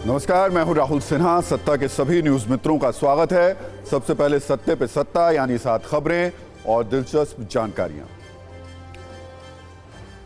नमस्कार, मैं हूं राहुल सिन्हा। सत्ता के सभी न्यूज मित्रों का स्वागत है। सबसे पहले सत्ते पे सत्ता यानी 7 खबरें और दिलचस्प जानकारियां।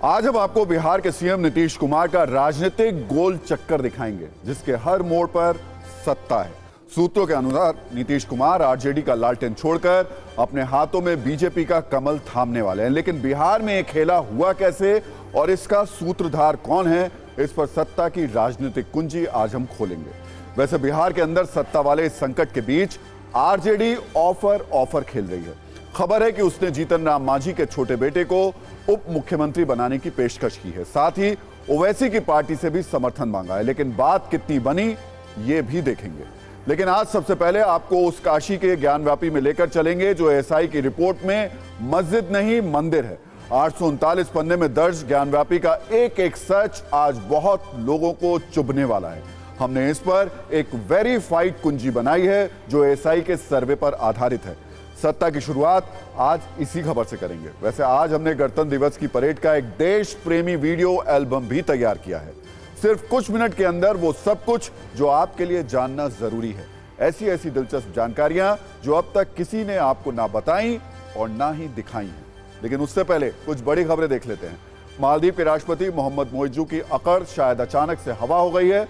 आज हम आपको बिहार के सीएम नीतीश कुमार का राजनीतिक गोल चक्कर दिखाएंगे, जिसके हर मोड़ पर सत्ता है। सूत्रों के अनुसार नीतीश कुमार आरजेडी का लालटेन छोड़कर अपने हाथों में बीजेपी का कमल थामने वाले हैं। लेकिन बिहार में एक खेला हुआ कैसे और इसका सूत्रधार कौन है, इस पर सत्ता की राजनीतिक कुंजी आज हम खोलेंगे। वैसे बिहार के अंदर सत्ता वाले इस संकट के बीच आरजेडी ऑफर खेल रही है। खबर है कि उसने जीतन राम मांझी के छोटे बेटे को उप मुख्यमंत्री बनाने की पेशकश की है। साथ ही ओवैसी की पार्टी से भी समर्थन मांगा है। लेकिन बात कितनी बनी, ये भी देखेंगे। लेकिन आज सबसे पहले आपको उस काशी के ज्ञानव्यापी में लेकर चलेंगे जो एएसआई की रिपोर्ट में मस्जिद नहीं मंदिर है। 839 पन्ने में दर्ज ज्ञानव्यापी का एक एक सच आज बहुत लोगों को चुभने वाला है। हमने इस पर एक वेरीफाइड कुंजी बनाई है जो एएसआई के सर्वे पर आधारित है। सत्ता की शुरुआत आज इसी खबर से करेंगे। वैसे आज हमने गणतंत्र दिवस की परेड का एक देश प्रेमी वीडियो एल्बम भी तैयार किया है। सिर्फ कुछ मिनट के अंदर वो सब कुछ जो आपके लिए जानना जरूरी है। ऐसी दिलचस्प जानकारियां जो अब तक किसी ने आपको ना बताई और ना ही दिखाई हैं। लेकिन उससे पहले कुछ बड़ी खबरें देख लेते हैं। मालदीव के राष्ट्रपति मोहम्मद मोइजू की अकड़ शायद अचानक से हवा हो गई है।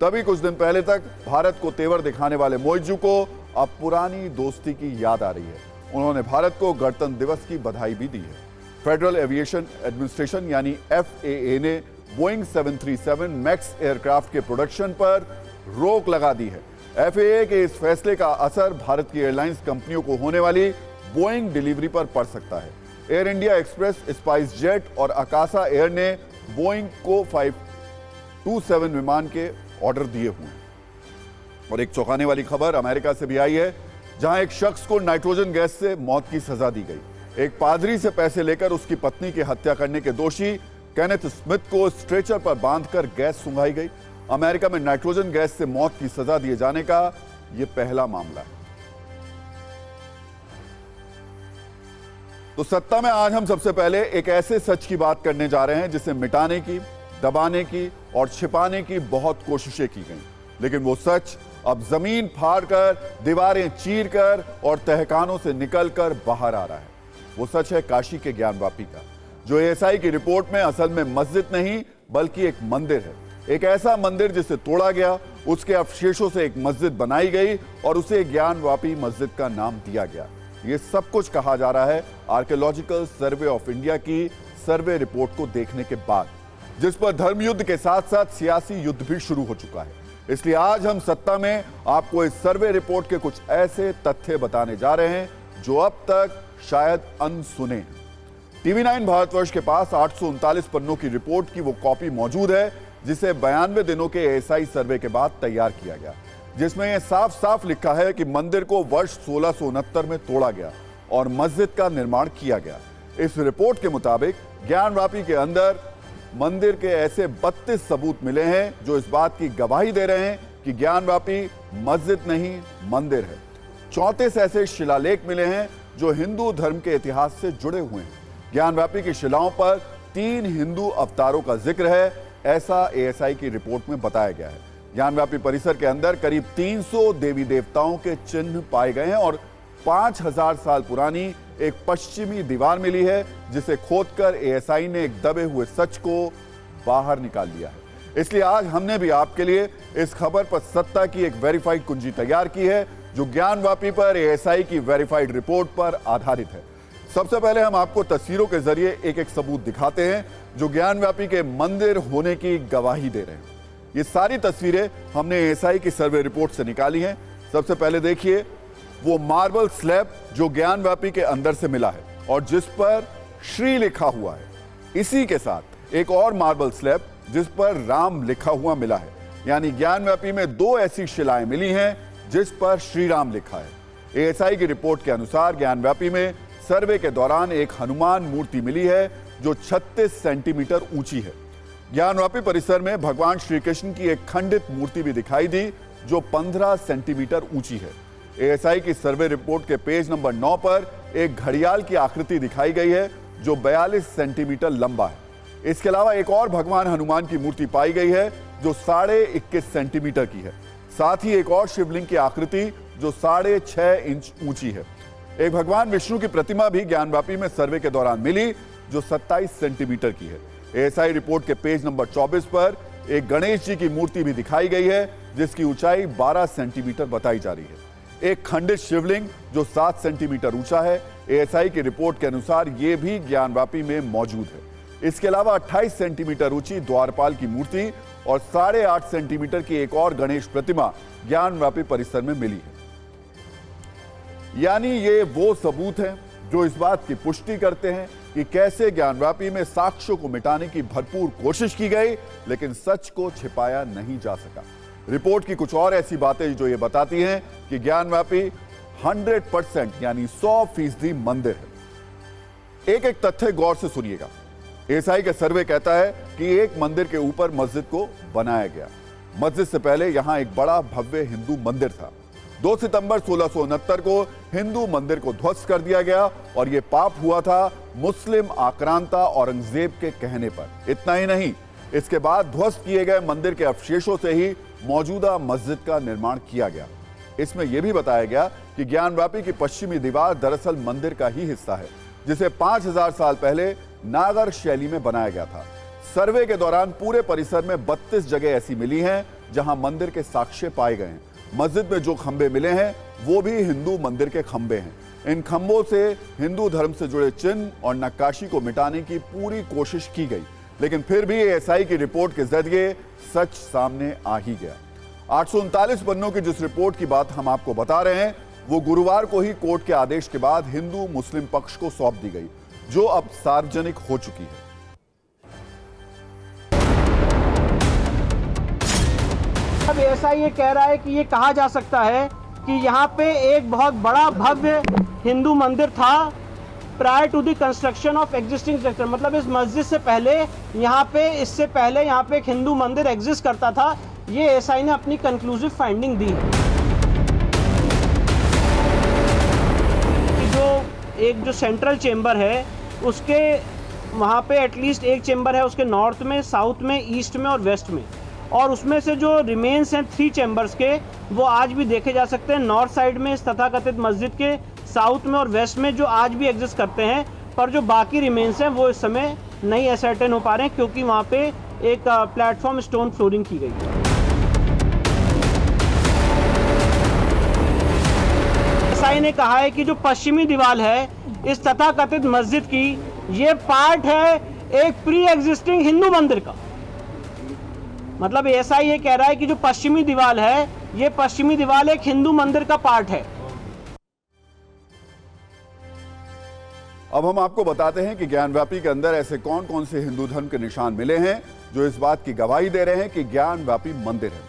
तभी कुछ दिन पहले तक भारत को तेवर दिखाने वाले मोइजू को अब पुरानी दोस्ती की याद आ रही है। उन्होंने भारत को गणतंत्र दिवस की बधाई भी दी है। फेडरल एविएशन एडमिनिस्ट्रेशन यानी FAA ने बोइंग 737 मैक्स एयरक्राफ्ट के प्रोडक्शन पर रोक लगा दी है। FAA के इस फैसले का असर भारत की एयरलाइंस कंपनियों को होने वाली बोइंग डिलीवरी पर पड़ सकता है। Air India express, spice jet और आकाशा एयर ने बोइंग को 527 विमान के ऑर्डर दिए हुए हैं। और एक चौंकाने वाली खबर अमेरिका से भी आई है, जहां एक शख्स को नाइट्रोजन गैस से मौत की सजा दी गई। एक पादरी से पैसे लेकर उसकी पत्नी की हत्या करने के दोषी केनेथ स्मिथ को स्ट्रेचर पर बांधकर गैस सुंघाई गई। अमेरिका में नाइट्रोजन गैस से मौत की सजा दिए जाने का यह पहला मामला है। तो सत्ता में आज हम सबसे पहले एक ऐसे सच की बात करने जा रहे हैं जिसे मिटाने की, दबाने की और छिपाने की बहुत कोशिशें की गई। लेकिन वो सच अब जमीन फाड़कर, दीवारें चीरकर और तहखानों से निकलकर बाहर आ रहा है। वो सच है काशी के ज्ञानवापी का, जो एएसआई की रिपोर्ट में असल में मस्जिद नहीं बल्कि एक मंदिर है। एक ऐसा मंदिर जिसे तोड़ा गया, उसके अवशेषों से एक मस्जिद बनाई गई और उसे ज्ञानवापी मस्जिद का नाम दिया गया। ये सब कुछ कहा जा रहा है आर्कियोलॉजिकल सर्वे ऑफ इंडिया की सर्वे रिपोर्ट को देखने के बाद, जिस पर धर्म युद्ध के साथ साथ सियासी युद्ध भी शुरू हो चुका है। इसलिए आज हम सत्ता में आपको इस सर्वे रिपोर्ट के कुछ ऐसे तथ्य बताने जा रहे हैं जो अब तक शायद अनसुने हैं। TV9 भारतवर्ष के पास 839 पन्नों की रिपोर्ट की वो कॉपी मौजूद है जिसे 92 दिनों के एएसआई सर्वे के बाद तैयार किया गया, जिसमें यह साफ साफ लिखा है कि मंदिर को वर्ष 1669 में तोड़ा गया और मस्जिद का निर्माण किया गया। इस रिपोर्ट के मुताबिक ज्ञानवापी के अंदर मंदिर के ऐसे 32 सबूत मिले हैं जो इस बात की गवाही दे रहे हैं कि ज्ञानवापी मस्जिद नहीं मंदिर है। 34 ऐसे शिलालेख मिले हैं जो हिंदू धर्म के इतिहास से जुड़े हुए हैं। ज्ञानवापी की शिलाओं पर 3 हिंदू अवतारों का जिक्र है, ऐसा एएसआई की रिपोर्ट में बताया गया है। ज्ञानवापी परिसर के अंदर करीब 300 देवी देवताओं के चिन्ह पाए गए हैं और 5000 साल पुरानी एक पश्चिमी दीवार मिली है जिसे खोदकर एएसआई ने एक दबे हुए सच को बाहर निकाल लिया है। इसलिए आज हमने भी आपके लिए इस खबर पर सत्ता की एक वेरीफाइड कुंजी तैयार की है जो ज्ञानवापी पर एएसआई की वेरीफाइड रिपोर्ट पर आधारित है। सबसे पहले हम आपको तस्वीरों के जरिए एक एक सबूत दिखाते हैं जो ज्ञानवापी के मंदिर होने की गवाही दे रहे हैं। ये सारी तस्वीरें हमने एएसआई की सर्वे रिपोर्ट से निकाली हैं। सबसे पहले देखिए वो मार्बल स्लैब जो ज्ञानवापी के अंदर से मिला है और जिस पर श्री लिखा हुआ है। इसी के साथ एक और मार्बल स्लैब जिस पर राम लिखा हुआ मिला है। यानी ज्ञानवापी में 2 ऐसी शिलाएं मिली हैं जिस पर श्री राम लिखा है। एएसआई की रिपोर्ट के अनुसार ज्ञानवापी में सर्वे के दौरान एक हनुमान मूर्ति मिली है जो 36 सेंटीमीटर ऊंची है। ज्ञानवापी परिसर में भगवान श्री कृष्ण की एक खंडित मूर्ति भी दिखाई दी जो 15 सेंटीमीटर ऊंची है। एएसआई की सर्वे रिपोर्ट के पेज नंबर 9 पर एक घड़ियाल की आकृति दिखाई गई है जो 42 सेंटीमीटर लंबा है। इसके अलावा एक और भगवान हनुमान की मूर्ति पाई गई है जो 21.5 सेंटीमीटर की है। साथ ही एक और शिवलिंग की आकृति जो 6.5 इंच ऊंची है। एक भगवान विष्णु की प्रतिमा भी ज्ञानवापी में सर्वे के दौरान मिली जो 27 सेंटीमीटर की है। एएसआई रिपोर्ट के पेज नंबर 24 पर एक गणेश जी की मूर्ति भी दिखाई गई है जिसकी ऊंचाई 12 सेंटीमीटर बताई जा रही है। एक खंडित शिवलिंग जो 7 सेंटीमीटर ऊंचा है। एएसआई की रिपोर्ट के अनुसार यह भी ज्ञानवापी में मौजूद है। इसके अलावा 28 सेंटीमीटर ऊंची द्वारपाल की मूर्ति और 8.5 सेंटीमीटर की एक और गणेश प्रतिमा ज्ञानवापी परिसर में मिली है। यानी ये वो सबूत हैं जो इस बात की पुष्टि करते हैं कि कैसे ज्ञानवापी में साक्ष्यों को मिटाने की भरपूर कोशिश की गई लेकिन सच को छिपाया नहीं जा सका। रिपोर्ट की कुछ और ऐसी बातें जो ये बताती हैं कि ज्ञानवापी 100% यानी 100% मंदिर है। एक एक तथ्य गौर से सुनिएगा। एएसआई का सर्वे कहता है कि एक मंदिर के ऊपर मस्जिद को बनाया गया। मस्जिद से पहले यहां एक बड़ा भव्य हिंदू मंदिर था। 2 सितंबर 1669 को हिंदू मंदिर को ध्वस्त कर दिया गया और यह पाप हुआ था मुस्लिम आक्रांता औरंगजेब के कहने पर। इतना ही नहीं, इसके बाद ध्वस्त किए गए मंदिर के अवशेषों से ही मौजूदा मस्जिद का निर्माण किया गया। इसमें यह भी बताया गया कि ज्ञानवापी की पश्चिमी दीवार दरअसल मंदिर का ही हिस्सा है जिसे 5000 साल पहले नागर शैली में बनाया गया था। सर्वे के दौरान पूरे परिसर में 32 जगह ऐसी मिली हैं जहां मंदिर के साक्ष्य पाए गए हैं। मस्जिद में जो खंबे मिले हैं वो भी हिंदू मंदिर के खंबे हैं। इन खंबों से हिंदू धर्म से जुड़े चिन्ह और नक्काशी को मिटाने की पूरी कोशिश की गई लेकिन फिर भी एएसआई की रिपोर्ट के जरिए सच सामने आ ही गया। 839 पन्नों की जिस रिपोर्ट की बात हम आपको बता रहे हैं वो गुरुवार को ही कोर्ट के आदेश के बाद हिंदू मुस्लिम पक्ष को सौंप दी गई जो अब सार्वजनिक हो चुकी है। अब ऐसा ये कह रहा है कि ये कहा जा सकता है कि यहाँ पे एक बहुत बड़ा भव्य हिंदू मंदिर था prior to the construction of existing structure. मतलब इस मस्जिद से पहले इससे पहले यहाँ पे एक हिंदू मंदिर एग्जिस्ट करता था। ये एएसआई ने अपनी कंक्लूसिव फाइंडिंग दी है कि जो सेंट्रल चेंबर है उसके वहाँ पे एटलीस्ट एक चेंबर है उसके नॉर्थ में, साउथ में, ईस्ट में और वेस्ट में, और उसमें से जो रिमेन्स हैं 3 चेंबर्स के वो आज भी देखे जा सकते हैं नॉर्थ साइड में इस तथाकथित मस्जिद के, साउथ में और वेस्ट में जो आज भी एग्जिस्ट करते हैं। पर जो बाकी रिमेन्स हैं वो इस समय नहीं असर्टेन हो पा रहे हैं क्योंकि वहाँ पे एक प्लेटफॉर्म स्टोन फ्लोरिंग की गई है। एएसआई ने कहा है कि जो पश्चिमी दीवार है इस तथाकथित मस्जिद की ये पार्ट है एक प्री एग्जिस्टिंग हिंदू मंदिर का। मतलब एएसआई ये कह रहा है कि जो पश्चिमी दीवार है ये पश्चिमी दीवार एक हिंदू मंदिर का पार्ट है। अब हम आपको बताते हैं कि ज्ञानवापी के अंदर ऐसे कौन कौन से हिंदू धर्म के निशान मिले हैं जो इस बात की गवाही दे रहे हैं कि ज्ञानवापी मंदिर है।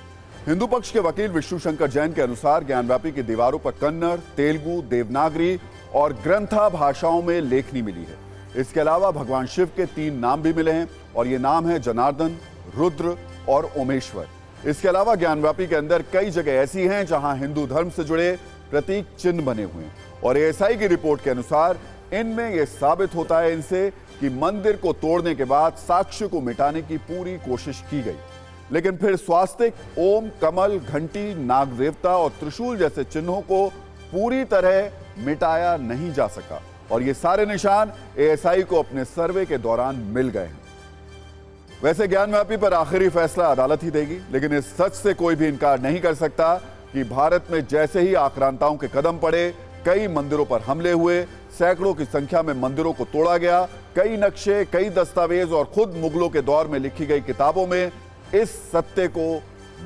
हिंदू पक्ष के वकील विष्णु शंकर जैन के अनुसार ज्ञानवापी की दीवारों पर कन्नड़, तेलुगु, देवनागरी और ग्रंथा भाषाओं में लेखनी मिली है। इसके अलावा भगवान शिव के 3 नाम भी मिले हैं और ये नाम है जनार्दन, रुद्र और ओमेश्वर। इसके अलावा ज्ञानवापी के अंदर कई जगह ऐसी हैं जहां हिंदू धर्म से जुड़े प्रतीक चिन्ह बने हुए हैं और एएसआई की रिपोर्ट के अनुसार इनमें यह साबित होता है इनसे कि मंदिर को तोड़ने के बाद साक्ष्य को मिटाने की पूरी कोशिश की गई लेकिन फिर स्वास्तिक, ओम, कमल, घंटी, नाग देवता और त्रिशूल जैसे चिन्हों को पूरी तरह मिटाया नहीं जा सका और ये सारे निशान एएसआई को अपने सर्वे के दौरान मिल गए हैं। वैसे ज्ञानवापी पर आखिरी फैसला अदालत ही देगी लेकिन इस सच से कोई भी इनकार नहीं कर सकता कि भारत में जैसे ही आक्रांताओं के कदम पड़े कई मंदिरों पर हमले हुए, सैकड़ों की संख्या में मंदिरों को तोड़ा गया, कई नक्शे, कई दस्तावेज और खुद मुगलों के दौर में लिखी गई किताबों में इस सत्य को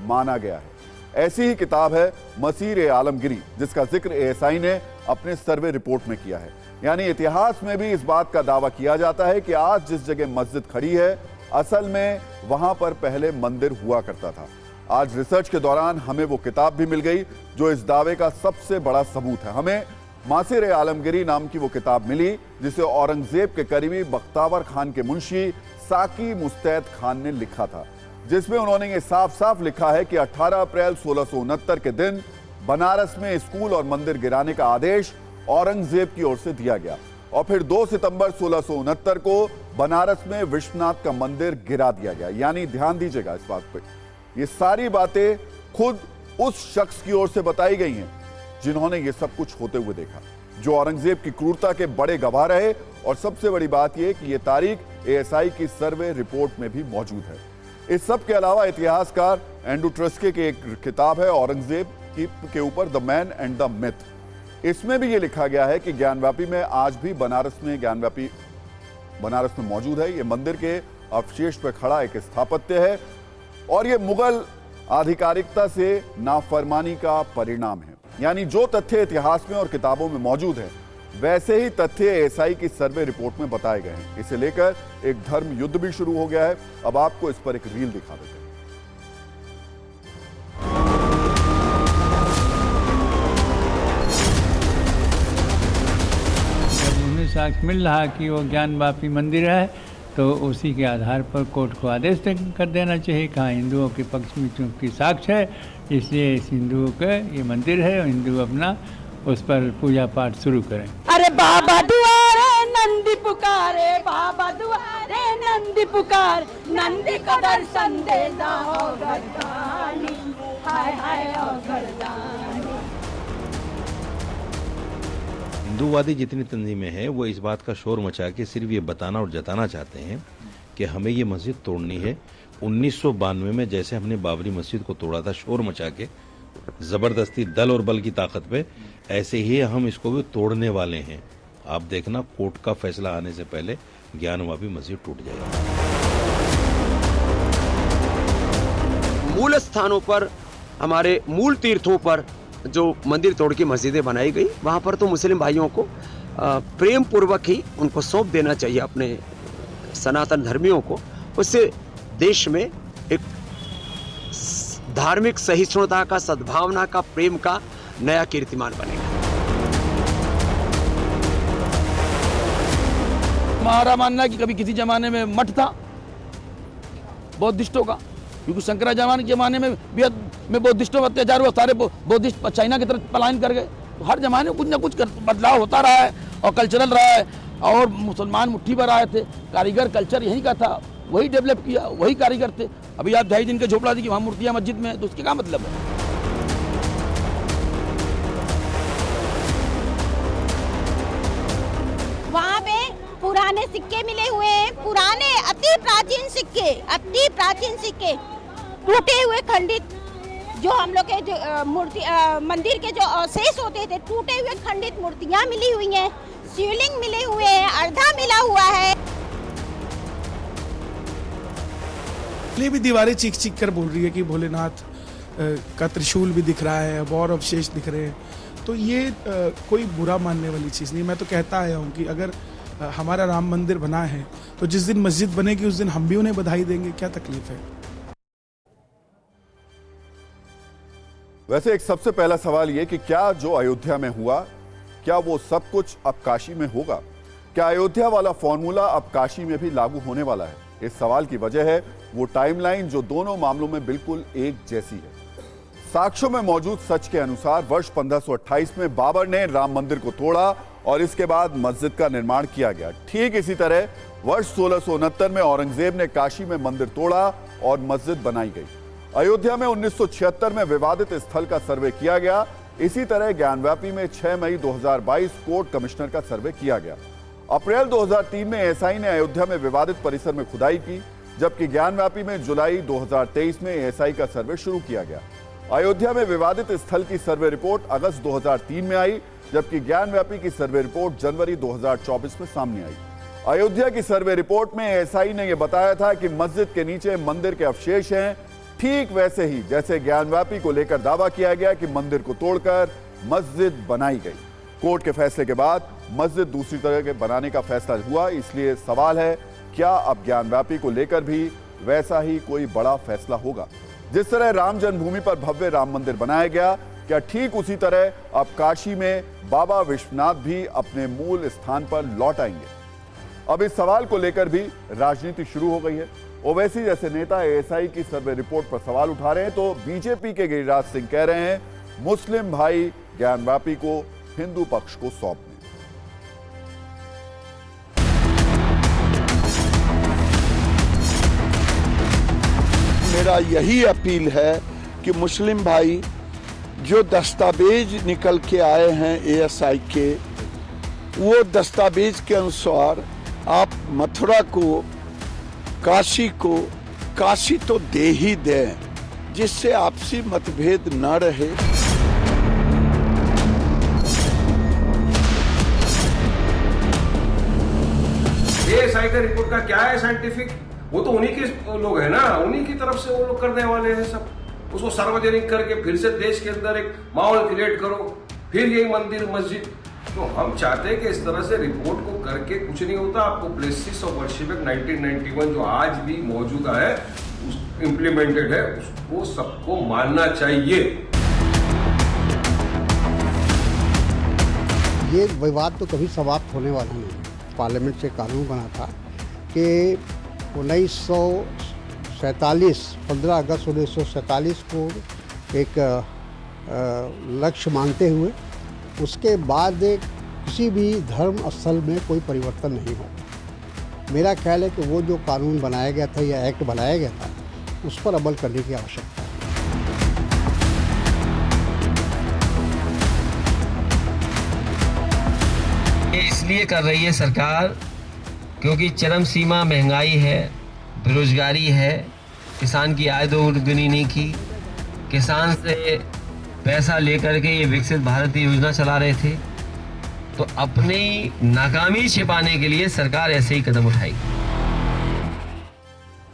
माना गया है। ऐसी ही किताब है मसीर-ए-आलमगिरी जिसका जिक्र एएसआई ने अपने सर्वे रिपोर्ट में किया है। यानी इतिहास में भी इस बात का दावा किया जाता है कि आज जिस जगह मस्जिद खड़ी है असल में वहां पर पहले मंदिर हुआ करता था। आज रिसर्च के दौरान हमें वो किताब भी मिल गई जो इस दावे का सबसे बड़ा सबूत है। हमें मसीर-ए-आलमगिरी नाम की वो किताब मिली जिसे औरंगजेब के करीबी बख्तावर खान के मुंशी साकी मुस्तैद खान ने लिखा था, जिसमें उन्होंने ये साफ साफ लिखा है कि 18 अप्रैल 1669 के दिन बनारस में स्कूल और मंदिर गिराने का आदेश औरंगजेब की ओर से दिया गया और फिर 2 सितंबर 1669 को बनारस में विश्वनाथ का मंदिर गिरा दिया गया। यानी ध्यान दीजिएगा इस बात पे, ये सारी बातें खुद उस शख्स की ओर से बताई गई हैं जिन्होंने ये सब कुछ होते हुए देखा, जो औरंगजेब की क्रूरता के बड़े गवाह रहे। और सबसे बड़ी बात यह कि यह तारीख एएसआई की सर्वे रिपोर्ट में भी मौजूद है। इस सब के अलावा इतिहासकार एंड्रू ट्रस्के की एक किताब है औरंगजेब के ऊपर, the man and the myth. इसमें भी यह लिखा गया है कि ज्ञानव्यापी में आज भी बनारस में मौजूद है। यह मंदिर के अवशेष पर खड़ा एक स्थापत्य है और यह मुगल आधिकारिकता से नाफरमानी का परिणाम है। यानी जो तथ्य इतिहास में और किताबों में मौजूद है वैसे ही तथ्य एएसआई की सर्वे रिपोर्ट में बताए गए हैं। इसे लेकर एक धर्म युद्ध भी शुरू हो गया है। अब आपको इस पर एक रील दिखा देते हैं। जब उन्हें साक्ष्य मिल रहा कि वो ज्ञानवापी मंदिर है तो उसी के आधार पर कोर्ट को आदेश कर देना चाहिए। कहाँ हिंदुओं के पक्ष में चूंकि साक्ष्य है, इसलिए इस हिंदुओं का ये मंदिर है और हिंदू अपना उस पर पूजा पाठ शुरू करें। अरे बाबा दुआरे नंदी पुकारे, बाबा दुआरे नंदी पुकार, नंदी का दर्शन दे जाओ गर्दानी, हाय हाय ओ गर्दानी। हिंदूवादी जितनी तंजीमें हैं वो इस बात का शोर मचा के सिर्फ ये बताना और जताना चाहते हैं कि हमें ये मस्जिद तोड़नी है। 1992 में जैसे हमने बाबरी मस्जिद को तोड़ा था शोर मचा के, जबरदस्ती दल और बल की ताकत पे, ऐसे ही हम इसको भी तोड़ने वाले हैं। आप देखना कोर्ट का फैसला आने से पहले ज्ञानवापी मस्जिद टूट जाएगी। मूल स्थानों पर, हमारे मूल तीर्थों पर जो मंदिर तोड़ के मस्जिदें बनाई गई, वहाँ पर तो मुस्लिम भाइयों को प्रेम पूर्वक ही उनको सौंप देना चाहिए अपने सनातन धर्मियों को। उससे देश में एक धार्मिक सहिष्णुता का, सद्भावना का, प्रेम का नया कीर्तिमान बनेगा। हमारा मानना है कि कभी किसी जमाने में मठ था बौद्धिस्टों का, क्योंकि शंकराचार्य के जमाने में में बौद्धिस्टों का अत्याचार हुआ, सारे बौद्धिस्ट चाइना की तरफ पलायन कर गए। तो हर जमाने में कुछ ना कुछ बदलाव होता रहा है और कल्चरल रहा है। और मुसलमान मुट्ठी पर आए थे, कारीगर कल्चर यहीं का था, वही डेवलप किया, वही कारीगर थे। अभी आप 2.5 दिन के झोपड़ा दी कि वहाँ मूर्तियाँ मस्जिद में, तो उसके क्या मतलब है? वहाँ पे पुराने सिक्के मिले हुए हैं, पुराने अति प्राचीन सिक्के, टूटे हुए खंडित, जो हम लोग के जो मूर्ति मंदिर के जो अवशेष होते थे, टूटे हुए खंडित मूर्तियाँ मिली हुई हैं, शिवलिंग मिले हुए हैं, अर्धा मिला हुआ है। भी दीवारें चीख चीख कर बोल रही है कि भोलेनाथ का त्रिशूल भी दिख रहा है, और अवशेष दिख रहे हैं। तो ये कोई बुरा मानने वाली चीज़ नहीं। मैं तो कहता आया हूँ कि अगर हमारा राम मंदिर बना है तो जिस दिन मस्जिद बनेगी उस दिन हम भी उन्हें बधाई देंगे, क्या तकलीफ है। वैसे एक सबसे पहला सवाल ये कि क्या जो अयोध्या में हुआ, क्या वो सब कुछ अब काशी में होगा? क्या अयोध्या वाला फॉर्मूला अब काशी में भी लागू होने वाला है? इस सवाल की वजह है वो टाइमलाइन जो दोनों मामलों में बिल्कुल एक जैसी है। साक्ष्यों में मौजूद सच के अनुसार वर्ष 1528 में बाबर ने राम मंदिर को तोड़ा और इसके बाद मस्जिद का निर्माण किया गया। ठीक इसी तरह वर्ष 1669 में औरंगजेब ने काशी में मंदिर तोड़ा और मस्जिद बनाई गई। अयोध्या में 1976 में विवादित स्थल का सर्वे किया गया। इसी तरह ज्ञानव्यापी में 6 मई 2022 कोर्ट कमिश्नर का सर्वे किया गया। अप्रैल 2003 में एएसआई ने अयोध्या में विवादित परिसर में खुदाई की, जबकि ज्ञानव्यापी में जुलाई 2023 में एएसआई का सर्वे शुरू किया गया। अयोध्या में विवादित स्थल की सर्वे रिपोर्ट अगस्त 2003 में आई, जबकि ज्ञानव्यापी की सर्वे रिपोर्ट जनवरी 2024 में सामने आई। अयोध्या की सर्वे रिपोर्ट में एएसआई ने यह बताया था कि मस्जिद के नीचे मंदिर के अवशेष हैं, ठीक वैसे ही जैसे ज्ञानव्यापी को लेकर दावा किया गया कि मंदिर को तोड़कर मस्जिद बनाई गई। कोर्ट के फैसले के बाद मस्जिद दूसरी तरह के बनाने का फैसला हुआ। इसलिए सवाल है, क्या अब ज्ञानव्यापी को लेकर भी वैसा ही कोई बड़ा फैसला होगा? जिस तरह राम जन्मभूमि पर भव्य राम मंदिर बनाया गया, क्या ठीक उसी तरह अब काशी में बाबा विश्वनाथ भी अपने मूल स्थान पर लौट आएंगे? अब इस सवाल को लेकर भी राजनीति शुरू हो गई है। ओवैसी जैसे नेता एएसआई की सर्वे रिपोर्ट पर सवाल उठा रहे हैं, तो बीजेपी के गिरिराज सिंह कह रहे हैं मुस्लिम भाई ज्ञानव्यापी को हिंदू पक्ष को सौंप दें। मेरा यही अपील है कि मुस्लिम भाई जो दस्तावेज निकल के आए हैं ASI के, वो दस्तावेज के अनुसार आप मथुरा को, काशी को, काशी तो दे ही दें, जिससे आपसी मतभेद न रहे। ASI का रिपोर्ट का क्या है साइंटिफिक, वो तो उन्हीं के लोग हैं ना, उन्हीं की तरफ से वो लोग करने वाले हैं सब। उसको सार्वजनिक करके फिर से देश के अंदर एक माहौल क्रिएट करो, फिर यही मंदिर मस्जिद। तो हम चाहते हैं कि इस तरह से रिपोर्ट को करके कुछ नहीं होता। आपको प्लेसेस ऑफ वर्शिप एक्ट 1991 जो आज भी मौजूदा है, इम्प्लीमेंटेड है, उसको सबको मानना चाहिए। ये विवाद तो कभी समाप्त होने वाला नहीं है। पार्लियामेंट से कानून बना था कि 15 अगस्त 1947 को एक लक्ष्य मानते हुए उसके बाद किसी भी धर्म स्थल में कोई परिवर्तन नहीं होगा। मेरा ख्याल है कि वो जो कानून बनाया गया था या एक्ट बनाया गया था, उस पर अमल करने की आवश्यकता है। ये इसलिए कर रही है सरकार क्योंकि चरम सीमा महंगाई है, बेरोजगारी है, किसान की आय दोगुनी नहीं की, किसान से पैसा लेकर के ये विकसित भारत की योजना चला रहे थे। तो अपनी नाकामी छिपाने के लिए सरकार ऐसे ही कदम उठाएगी।